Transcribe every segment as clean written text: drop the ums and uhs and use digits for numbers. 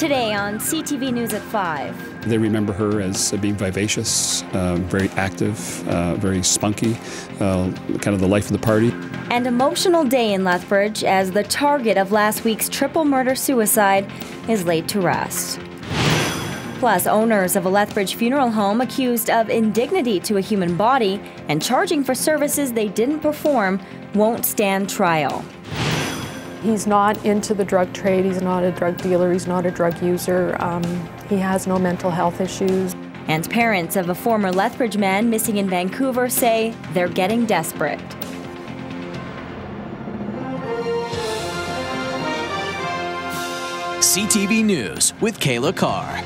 Today on CTV News at 5. They remember her as being vivacious, very active, very spunky, kind of the life of the party. An emotional day in Lethbridge as the target of last week's triple murder-suicide is laid to rest. Plus, owners of a Lethbridge funeral home accused of indignity to a human body and charging for services they didn't perform won't stand trial. He's not into the drug trade, he's not a drug dealer, he's not a drug user, he has no mental health issues. And parents of a former Lethbridge man missing in Vancouver say they're getting desperate. CTV News with Kayla Carr.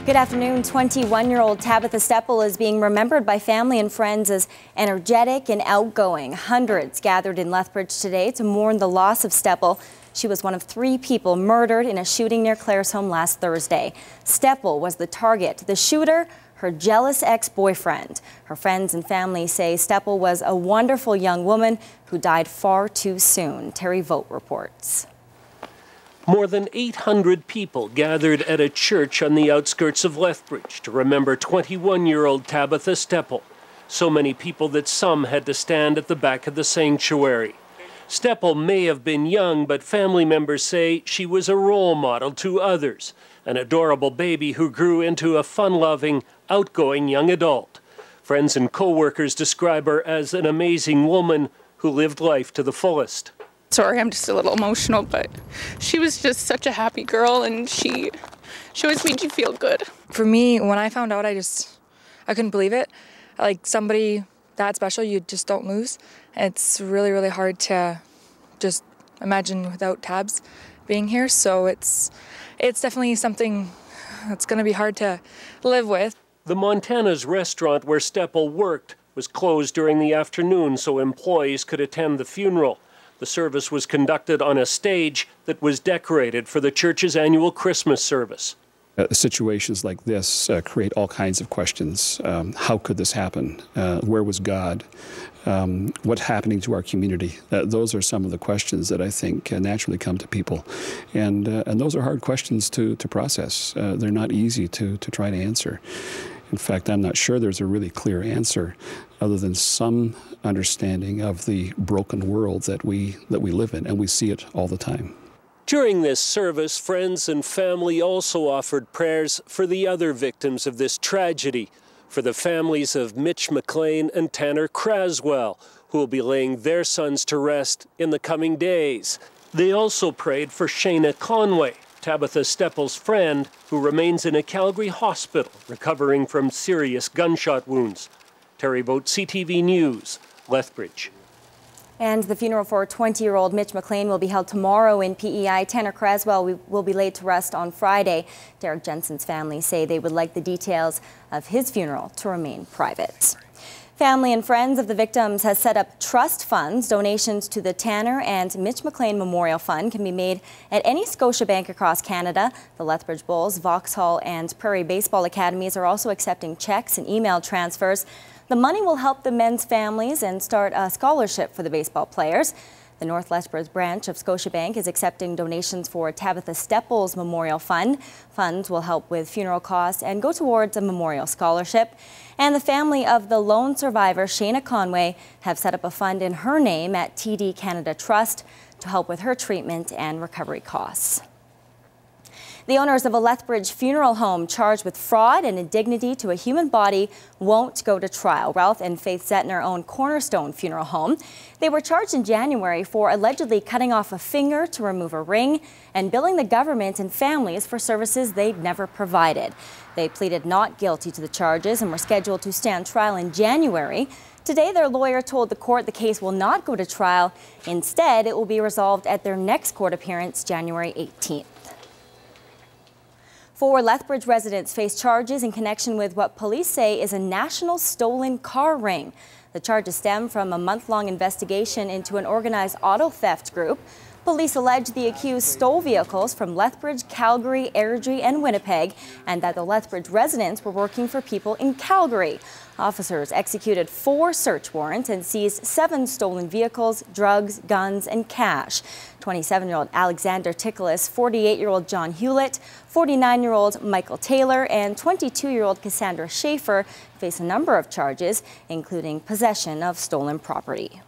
Good afternoon. 21-year-old Tabitha Steppel is being remembered by family and friends as energetic and outgoing. Hundreds gathered in Lethbridge today to mourn the loss of Steppel. She was one of 3 people murdered in a shooting near Clare's home last Thursday. Steppel was the target. The shooter, her jealous ex-boyfriend. Her friends and family say Steppel was a wonderful young woman who died far too soon. Terry Vogt reports. More than 800 people gathered at a church on the outskirts of Lethbridge to remember 21-year-old Tabitha Steppel. So many people that some had to stand at the back of the sanctuary. Steppel may have been young, but family members say she was a role model to others, an adorable baby who grew into a fun-loving, outgoing young adult. Friends and co-workers describe her as an amazing woman who lived life to the fullest. Sorry, I'm just a little emotional, but she was just such a happy girl, and she always made you feel good. For me, when I found out, I couldn't believe it. Like, somebody that special, you just don't lose. It's really, really hard to just imagine without Tabs being here. So it's definitely something that's going to be hard to live with. The Montana's restaurant where Steppel worked was closed during the afternoon so employees could attend the funeral. The service was conducted on a stage that was decorated for the church's annual Christmas service. Situations like this create all kinds of questions. How could this happen? Where was God? What's happening to our community? Those are some of the questions that I think naturally come to people. And those are hard questions to process. They're not easy to try to answer. In fact, I'm not sure there's a really clear answer other than some understanding of the broken world that we live in, and we see it all the time. During this service, friends and family also offered prayers for the other victims of this tragedy, for the families of Mitch McLean and Tanner Craswell, who will be laying their sons to rest in the coming days. They also prayed for Shayna Conway, Tabitha Steppel's friend, who remains in a Calgary hospital recovering from serious gunshot wounds. Terry Vogt, CTV News, Lethbridge. And the funeral for 20-year-old Mitch McLean will be held tomorrow in PEI. Tanner Craswell will be laid to rest on Friday. Derek Jensen's family say they would like the details of his funeral to remain private. Family and friends of the victims has set up trust funds. Donations to the Tanner and Mitch McLean Memorial Fund can be made at any Scotiabank across Canada. The Lethbridge Bulls, Vauxhall and Prairie Baseball Academies are also accepting checks and email transfers. The money will help the men's families and start a scholarship for the baseball players. The North Lethbridge branch of Scotiabank is accepting donations for Tabitha Steppel's Memorial Fund. Funds will help with funeral costs and go towards a memorial scholarship. And the family of the lone survivor, Shayna Conway, have set up a fund in her name at TD Canada Trust to help with her treatment and recovery costs. The owners of a Lethbridge funeral home charged with fraud and indignity to a human body won't go to trial. Ralph and Faith Zettner own Cornerstone Funeral Home. They were charged in January for allegedly cutting off a finger to remove a ring and billing the government and families for services they'd never provided. They pleaded not guilty to the charges and were scheduled to stand trial in January. Today, their lawyer told the court the case will not go to trial. Instead, it will be resolved at their next court appearance, January 18th. 4 Lethbridge residents face charges in connection with what police say is a national stolen car ring. The charges stem from a month-long investigation into an organized auto theft group. Police allege the accused stole vehicles from Lethbridge, Calgary, Airdrie and Winnipeg, and that the Lethbridge residents were working for people in Calgary. Officers executed 4 search warrants and seized 7 stolen vehicles, drugs, guns and cash. 27-year-old Alexander Ticholas, 48-year-old John Hewlett, 49-year-old Michael Taylor and 22-year-old Cassandra Schaefer face a number of charges, including possession of stolen property.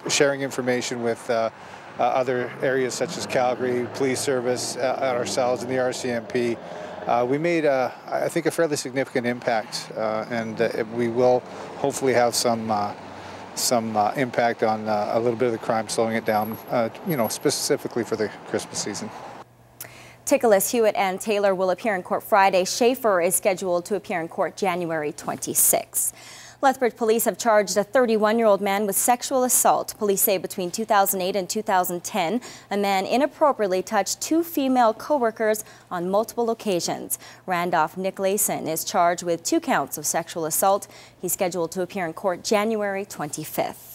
Sharing information with other areas such as Calgary, Police Service, ourselves and the RCMP, we made, I think, a fairly significant impact, and we will hopefully have some impact on a little bit of the crime, slowing it down, specifically for the Christmas season. Ticholas, Hewitt and Taylor will appear in court Friday. Schaefer is scheduled to appear in court January 26. Lethbridge police have charged a 31-year-old man with sexual assault. Police say between 2008 and 2010, a man inappropriately touched 2 female co-workers on multiple occasions. Randolph Nicolason is charged with 2 counts of sexual assault. He's scheduled to appear in court January 25th.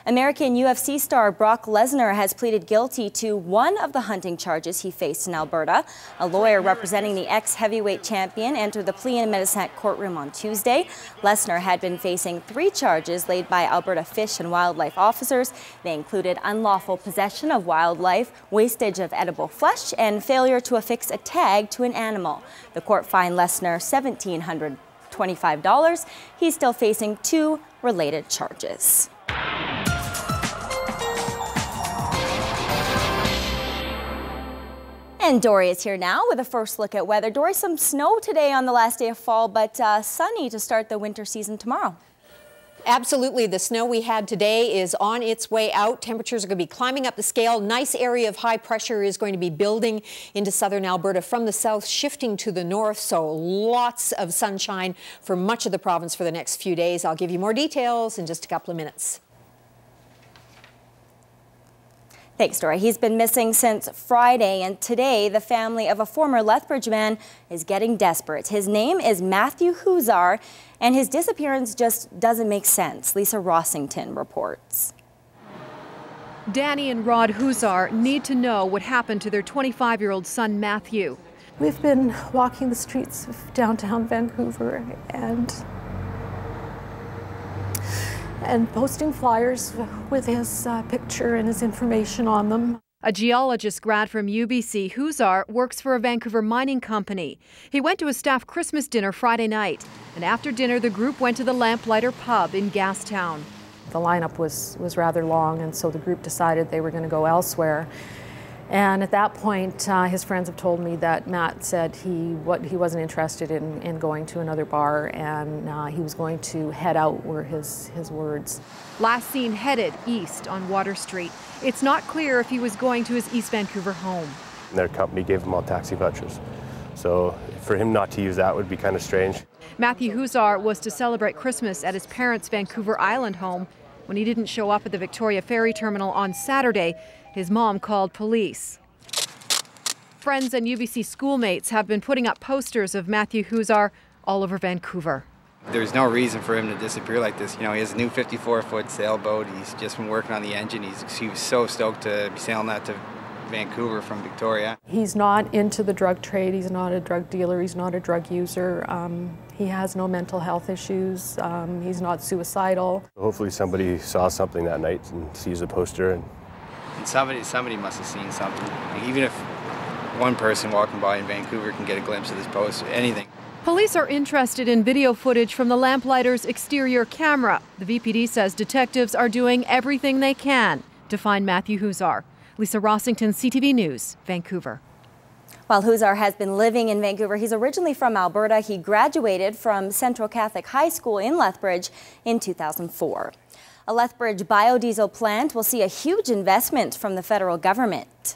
American UFC star Brock Lesnar has pleaded guilty to 1 of the hunting charges he faced in Alberta. A lawyer representing the ex-heavyweight champion entered the plea in Medicine courtroom on Tuesday. Lesnar had been facing 3 charges laid by Alberta Fish and Wildlife officers. They included unlawful possession of wildlife, wastage of edible flesh, and failure to affix a tag to an animal. The court fined Lesnar $1,725. He's still facing 2 related charges. And Dory is here now with a first look at weather. Dory, some snow today on the last day of fall, but sunny to start the winter season tomorrow. Absolutely. The snow we had today is on its way out. Temperatures are going to be climbing up the scale. Nice area of high pressure is going to be building into southern Alberta from the south, shifting to the north. So lots of sunshine for much of the province for the next few days. I'll give you more details in just a couple of minutes. Thanks, Dory. He's been missing since Friday, and today the family of a former Lethbridge man is getting desperate. His name is Matthew Huzar, and his disappearance just doesn't make sense. Lisa Rossington reports. Danny and Rod Huzar need to know what happened to their 25-year-old son, Matthew. We've been walking the streets of downtown Vancouver and posting flyers with his picture and his information on them. A geologist grad from UBC, Huzar works for a Vancouver mining company. He went to a staff Christmas dinner Friday night, and after dinner the group went to the Lamplighter pub in Gastown. The lineup was rather long, and so the group decided they were going to go elsewhere. And at that point, his friends have told me that Matt said he wasn't interested in going to another bar, and he was going to head out, were his words. Last seen headed east on Water Street. It's not clear if he was going to his East Vancouver home. Their company gave him all taxi vouchers, so for him not to use that would be kind of strange. Matthew Huzar was to celebrate Christmas at his parents' Vancouver Island home. When he didn't show up at the Victoria Ferry Terminal on Saturday, his mom called police. Friends and UBC schoolmates have been putting up posters of Matthew Huzar all over Vancouver. There's no reason for him to disappear like this. You know, he has a new 54-foot sailboat. He's just been working on the engine. He was so stoked to be sailing that to Vancouver from Victoria. He's not into the drug trade. He's not a drug dealer. He's not a drug user. He has no mental health issues. He's not suicidal. Hopefully somebody saw something that night and sees a poster. And somebody must have seen something. Even if one person walking by in Vancouver can get a glimpse of this poster, anything. Police are interested in video footage from the Lamplighter's exterior camera. The VPD says detectives are doing everything they can to find Matthew Huzar. Lisa Rossington, CTV News, Vancouver. While Huzar has been living in Vancouver, he's originally from Alberta. He graduated from Central Catholic High School in Lethbridge in 2004. A Lethbridge biodiesel plant will see a huge investment from the federal government.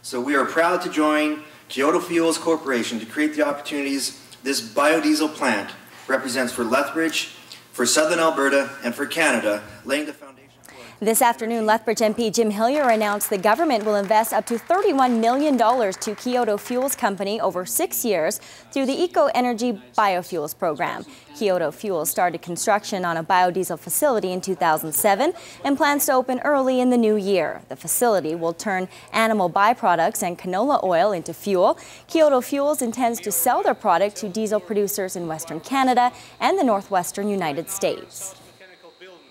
So we are proud to join Kyoto Fuels Corporation to create the opportunities this biodiesel plant represents for Lethbridge, for Southern Alberta, and for Canada, laying the foundation. This afternoon, Lethbridge MP Jim Hillier announced the government will invest up to $31 million to Kyoto Fuels Company over 6 years through the Eco Energy Biofuels program. Kyoto Fuels started construction on a biodiesel facility in 2007 and plans to open early in the new year. The facility will turn animal byproducts and canola oil into fuel. Kyoto Fuels intends to sell their product to diesel producers in Western Canada and the northwestern United States.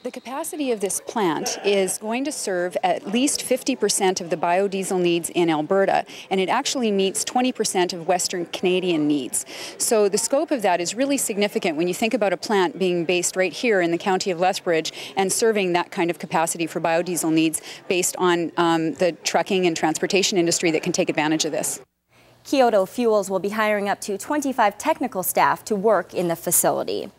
The capacity of this plant is going to serve at least 50% of the biodiesel needs in Alberta, and it actually meets 20% of Western Canadian needs. So the scope of that is really significant when you think about a plant being based right here in the county of Lethbridge and serving that kind of capacity for biodiesel needs based on the trucking and transportation industry that can take advantage of this. Kyoto Fuels will be hiring up to 25 technical staff to work in the facility.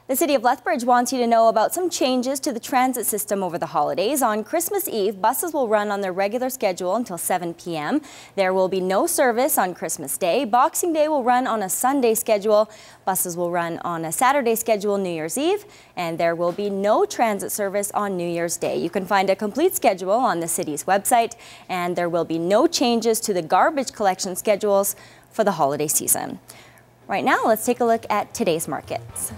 The City of Lethbridge wants you to know about some changes to the transit system over the holidays. On Christmas Eve, buses will run on their regular schedule until 7 p.m. There will be no service on Christmas Day. Boxing Day will run on a Sunday schedule. Buses will run on a Saturday schedule New Year's Eve. And there will be no transit service on New Year's Day. You can find a complete schedule on the city's website. And there will be no changes to the garbage collection schedules for the holiday season. Right now, let's take a look at today's markets.